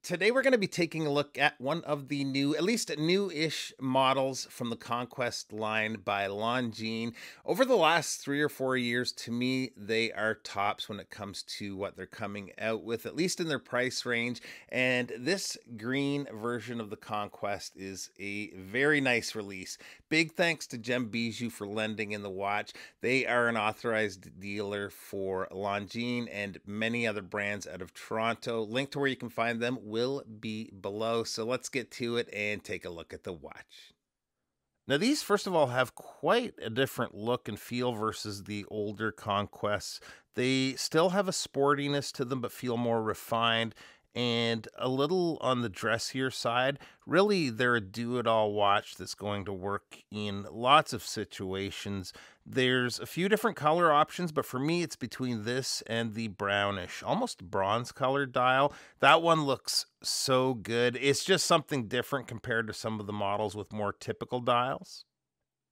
Today we're going to be taking a look at one of the new, at least new-ish models from the Conquest line by Longines. Over the last 3 or 4 years, to me, they are tops when it comes to what they're coming out with, at least in their price range. And this green version of the Conquest is a very nice release. Big thanks to Gem Bijou for lending in the watch. They are an authorized dealer for Longines and many other brands out of Toronto. Link to where you can find them will be below. So let's get to it and take a look at the watch. Now, these, first of all, have quite a different look and feel versus the older Conquests. They still have a sportiness to them, but feel more refined and a little on the dressier side. Really, they're a do-it-all watch that's going to work in lots of situations. There's a few different color options, but for me, it's between this and the brownish, almost bronze colored dial. That one looks so good. It's just something different compared to some of the models with more typical dials.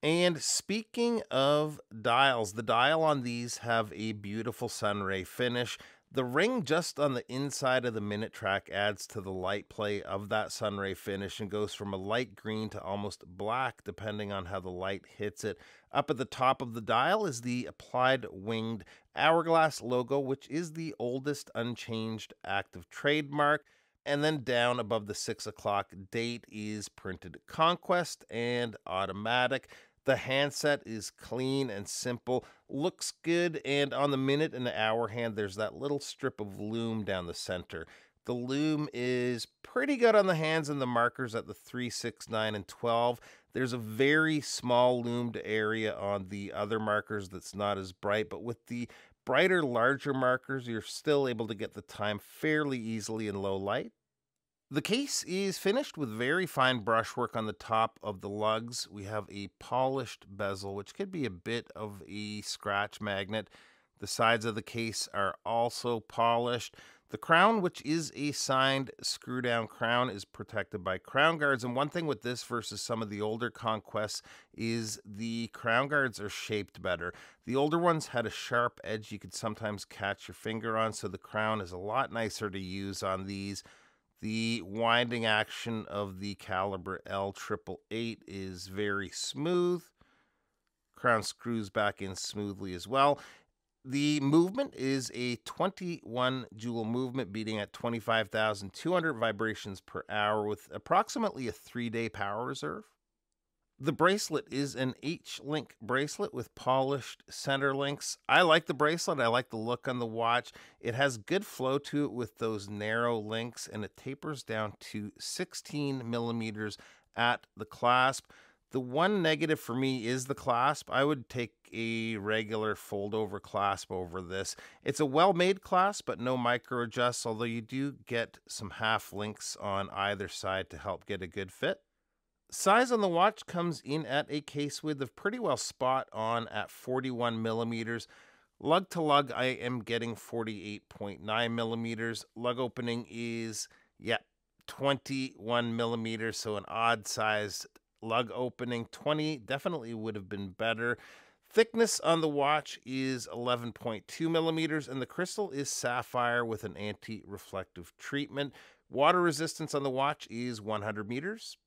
And speaking of dials, the dial on these have a beautiful sunray finish. The ring just on the inside of the minute track adds to the light play of that sunray finish and goes from a light green to almost black depending on how the light hits it. Up at the top of the dial is the applied winged hourglass logo, which is the oldest unchanged active trademark. And then down above the 6 o'clock date is printed Conquest and automatic. The handset is clean and simple, looks good, and on the minute and the hour hand, there's that little strip of loom down the center. The loom is pretty good on the hands and the markers at the 3, 6, 9, and 12. There's a very small loomed area on the other markers that's not as bright, but with the brighter, larger markers, you're still able to get the time fairly easily in low light. The case is finished with very fine brushwork on the top of the lugs. We have a polished bezel, which could be a bit of a scratch magnet. The sides of the case are also polished. The crown, which is a signed screw-down crown, is protected by crown guards. And one thing with this versus some of the older Conquests is the crown guards are shaped better. The older ones had a sharp edge you could sometimes catch your finger on, so the crown is a lot nicer to use on these. The winding action of the caliber L3.880 is very smooth. Crown screws back in smoothly as well. The movement is a 21 joule movement beating at 25,200 vibrations per hour with approximately a 3-day power reserve. The bracelet is an H-link bracelet with polished center links. I like the bracelet. I like the look on the watch. It has good flow to it with those narrow links, and it tapers down to 16 millimeters at the clasp. The one negative for me is the clasp. I would take a regular fold-over clasp over this. It's a well-made clasp, but no micro adjusts, although you do get some half links on either side to help get a good fit. Size on the watch comes in at a case width of pretty well spot on at 41 millimeters. Lug to lug, I am getting 48.9 millimeters. Lug opening is, 21 millimeters, so an odd sized lug opening. 20 definitely would have been better. Thickness on the watch is 11.2 millimeters, and the crystal is sapphire with an anti-reflective treatment. Water resistance on the watch is 100 meters.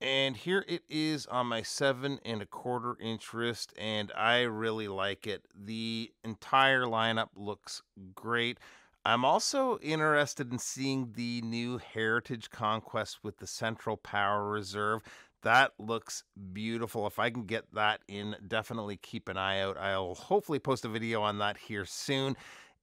And here it is on my 7.25-inch wrist, and I really like it. The entire lineup looks great. I'm also interested in seeing the new Heritage Conquest with the central power reserve. That looks beautiful. If I can get that in, definitely keep an eye out. I'll hopefully post a video on that here soon.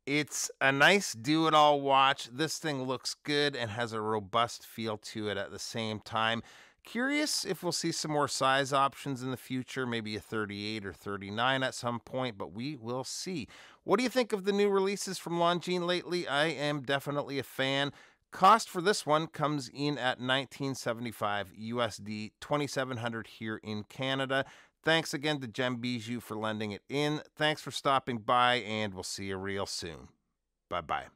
It's a nice do-it-all watch. This thing looks good and has a robust feel to it at the same time. Curious if we'll see some more size options in the future, maybe a 38 or 39 at some point, but we will see. What do you think of the new releases from Longines lately? I am definitely a fan. Cost for this one comes in at $19.75 USD, $2,700 here in Canada. Thanks again to Gem Bijou for lending it in. Thanks for stopping by, and we'll see you real soon. Bye-bye.